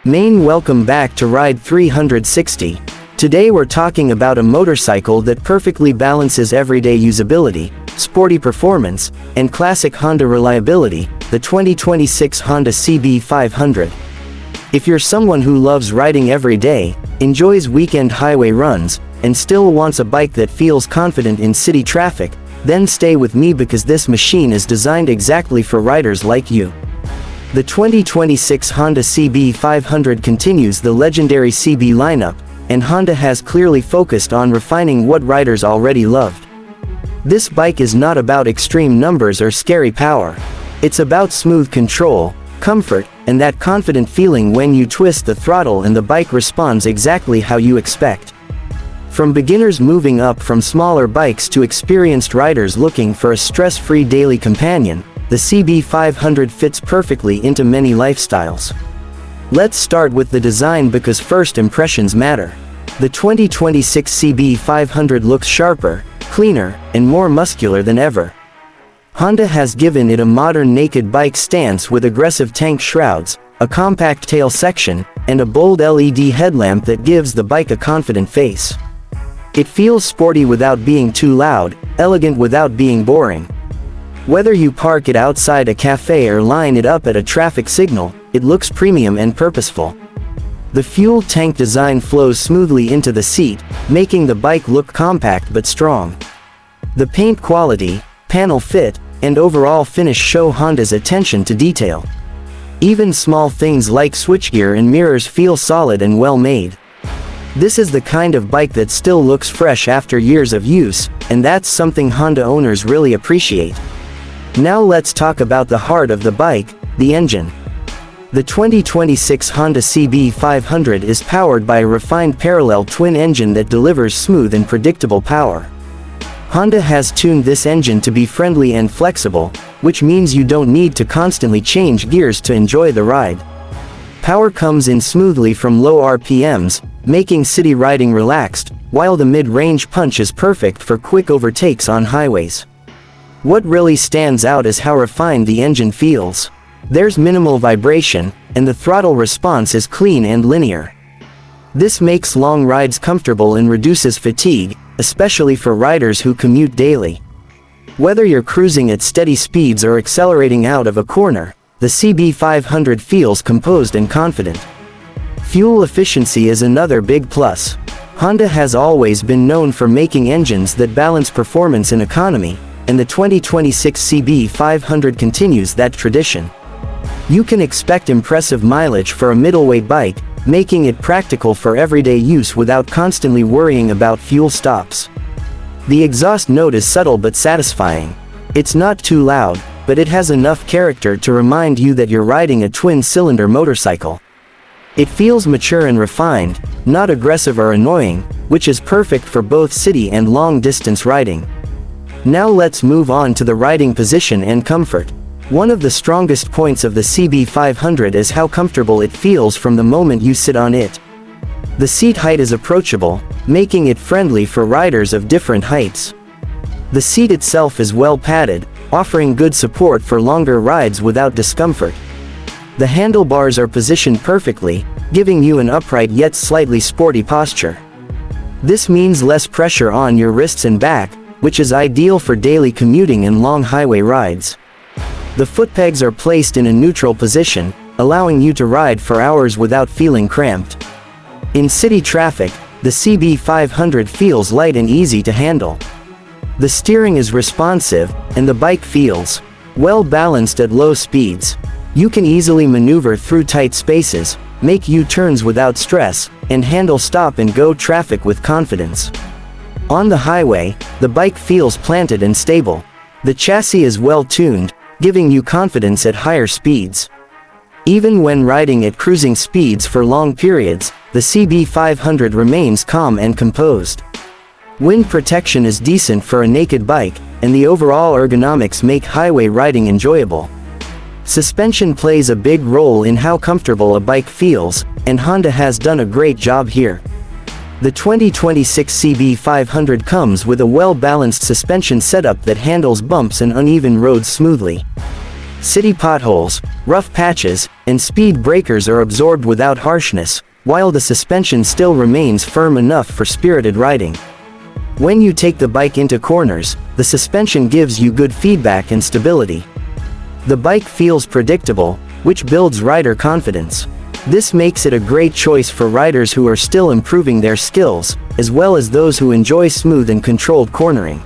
Welcome back to Ride 360. Today we're talking about a motorcycle that perfectly balances everyday usability, sporty performance, and classic Honda reliability, the 2026 Honda CB500. If you're someone who loves riding every day, enjoys weekend highway runs, and still wants a bike that feels confident in city traffic, then stay with me because this machine is designed exactly for riders like you. The 2026 Honda CB500 continues the legendary CB lineup, and Honda has clearly focused on refining what riders already loved. This bike is not about extreme numbers or scary power. It's about smooth control, comfort, and that confident feeling when you twist the throttle and the bike responds exactly how you expect. From beginners moving up from smaller bikes to experienced riders looking for a stress-free daily companion, the CB500 fits perfectly into many lifestyles. Let's start with the design because first impressions matter. The 2026 CB500 looks sharper, cleaner, and more muscular than ever. Honda has given it a modern naked bike stance with aggressive tank shrouds, a compact tail section, and a bold LED headlamp that gives the bike a confident face. It feels sporty without being too loud, elegant without being boring. Whether you park it outside a cafe or line it up at a traffic signal, it looks premium and purposeful. The fuel tank design flows smoothly into the seat, making the bike look compact but strong. The paint quality, panel fit, and overall finish show Honda's attention to detail. Even small things like switchgear and mirrors feel solid and well made. This is the kind of bike that still looks fresh after years of use, and that's something Honda owners really appreciate. Now let's talk about the heart of the bike, the engine. The 2026 Honda CB500 is powered by a refined parallel twin engine that delivers smooth and predictable power. Honda has tuned this engine to be friendly and flexible, which means you don't need to constantly change gears to enjoy the ride. Power comes in smoothly from low RPMs, making city riding relaxed, while the mid-range punch is perfect for quick overtakes on highways. What really stands out is how refined the engine feels. There's minimal vibration, and the throttle response is clean and linear. This makes long rides comfortable and reduces fatigue, especially for riders who commute daily. Whether you're cruising at steady speeds or accelerating out of a corner, the CB500 feels composed and confident. Fuel efficiency is another big plus. Honda has always been known for making engines that balance performance and economy, and the 2026 CB500 continues that tradition. You can expect impressive mileage for a middleweight bike, making it practical for everyday use without constantly worrying about fuel stops. The exhaust note is subtle but satisfying. It's not too loud, but it has enough character to remind you that you're riding a twin-cylinder motorcycle. It feels mature and refined, not aggressive or annoying, which is perfect for both city and long-distance riding. Now let's move on to the riding position and comfort. One of the strongest points of the CB500 is how comfortable it feels from the moment you sit on it. The seat height is approachable, making it friendly for riders of different heights. The seat itself is well padded, offering good support for longer rides without discomfort. The handlebars are positioned perfectly, giving you an upright yet slightly sporty posture. This means less pressure on your wrists and back, which is ideal for daily commuting and long highway rides. The foot pegs are placed in a neutral position, allowing you to ride for hours without feeling cramped. In city traffic, the CB500 feels light and easy to handle. The steering is responsive, and the bike feels well balanced at low speeds. You can easily maneuver through tight spaces, make U-turns without stress, and handle stop-and-go traffic with confidence. On the highway, the bike feels planted and stable. The chassis is well tuned, giving you confidence at higher speeds. Even when riding at cruising speeds for long periods, the CB500 remains calm and composed. Wind protection is decent for a naked bike, and the overall ergonomics make highway riding enjoyable. Suspension plays a big role in how comfortable a bike feels, and Honda has done a great job here. The 2026 CB500 comes with a well-balanced suspension setup that handles bumps and uneven roads smoothly. City potholes, rough patches, and speed breakers are absorbed without harshness, while the suspension still remains firm enough for spirited riding. When you take the bike into corners, the suspension gives you good feedback and stability. The bike feels predictable, which builds rider confidence. This makes it a great choice for riders who are still improving their skills, as well as those who enjoy smooth and controlled cornering.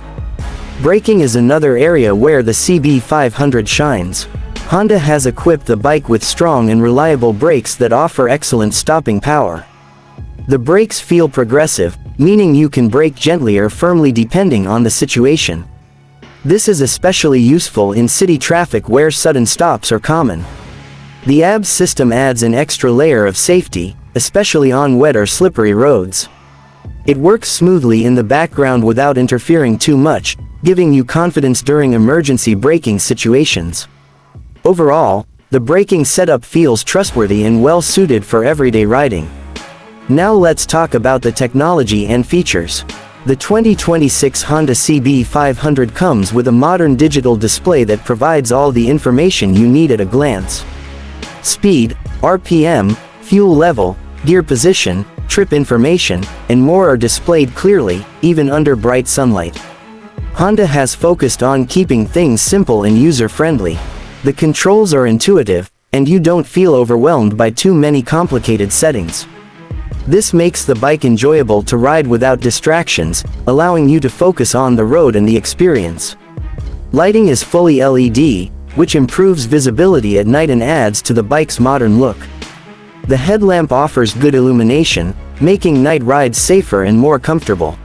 Braking is another area where the CB500 shines. Honda has equipped the bike with strong and reliable brakes that offer excellent stopping power. The brakes feel progressive, meaning you can brake gently or firmly depending on the situation. This is especially useful in city traffic where sudden stops are common. The ABS system adds an extra layer of safety, especially on wet or slippery roads. It works smoothly in the background without interfering too much, giving you confidence during emergency braking situations. Overall, the braking setup feels trustworthy and well suited for everyday riding. Now let's talk about the technology and features. The 2026 Honda CB500 comes with a modern digital display that provides all the information you need at a glance. Speed, RPM, fuel level, gear position, trip information, and more are displayed clearly, even under bright sunlight. Honda has focused on keeping things simple and user-friendly. The controls are intuitive, and you don't feel overwhelmed by too many complicated settings. This makes the bike enjoyable to ride without distractions, allowing you to focus on the road and the experience. Lighting is fully LED, which improves visibility at night and adds to the bike's modern look. The headlamp offers good illumination, making night rides safer and more comfortable.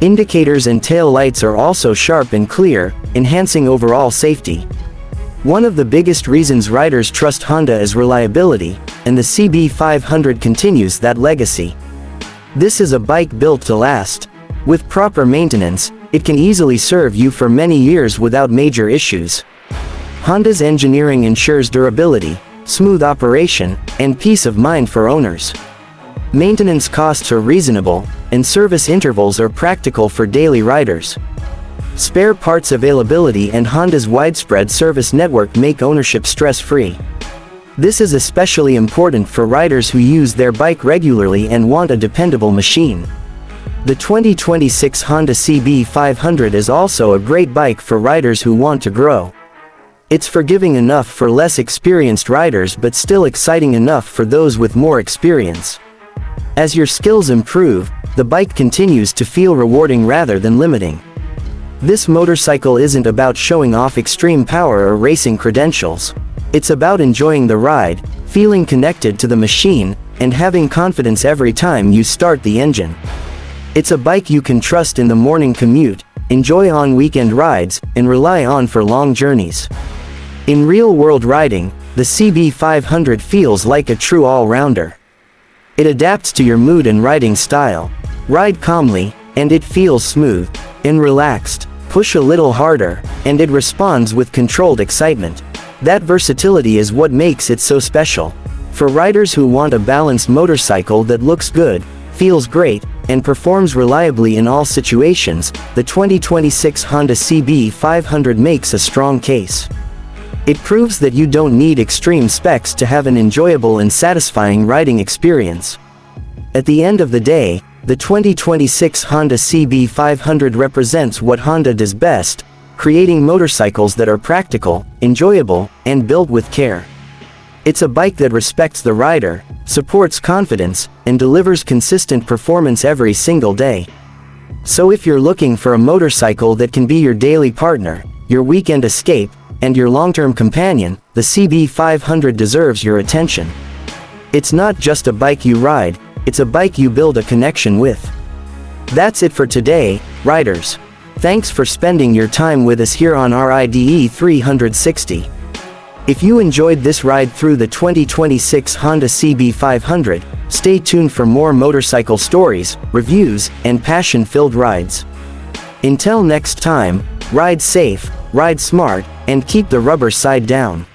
Indicators and tail lights are also sharp and clear, enhancing overall safety. One of the biggest reasons riders trust Honda is reliability, and the CB500 continues that legacy. This is a bike built to last. With proper maintenance, it can easily serve you for many years without major issues. Honda's engineering ensures durability, smooth operation, and peace of mind for owners. Maintenance costs are reasonable, and service intervals are practical for daily riders. Spare parts availability and Honda's widespread service network make ownership stress-free. This is especially important for riders who use their bike regularly and want a dependable machine. The 2026 Honda CB500 is also a great bike for riders who want to grow. It's forgiving enough for less experienced riders but still exciting enough for those with more experience. As your skills improve, the bike continues to feel rewarding rather than limiting. This motorcycle isn't about showing off extreme power or racing credentials. It's about enjoying the ride, feeling connected to the machine, and having confidence every time you start the engine. It's a bike you can trust in the morning commute, enjoy on weekend rides, and rely on for long journeys. In real-world riding, the CB500 feels like a true all-rounder. It adapts to your mood and riding style. Ride calmly, and it feels smooth and relaxed. Push a little harder, and it responds with controlled excitement. That versatility is what makes it so special. For riders who want a balanced motorcycle that looks good, feels great, and performs reliably in all situations, the 2026 Honda CB500 makes a strong case. It proves that you don't need extreme specs to have an enjoyable and satisfying riding experience. At the end of the day, the 2026 Honda CB500 represents what Honda does best, creating motorcycles that are practical, enjoyable, and built with care. It's a bike that respects the rider, supports confidence, and delivers consistent performance every single day. So if you're looking for a motorcycle that can be your daily partner, your weekend escape, and your long-term companion, the CB500 deserves your attention. It's not just a bike you ride, it's a bike you build a connection with. That's it for today, riders. Thanks for spending your time with us here on RIDE 360. If you enjoyed this ride through the 2026 Honda CB500, stay tuned for more motorcycle stories, reviews, and passion-filled rides. Until next time, ride safe, ride smart, and keep the rubber side down.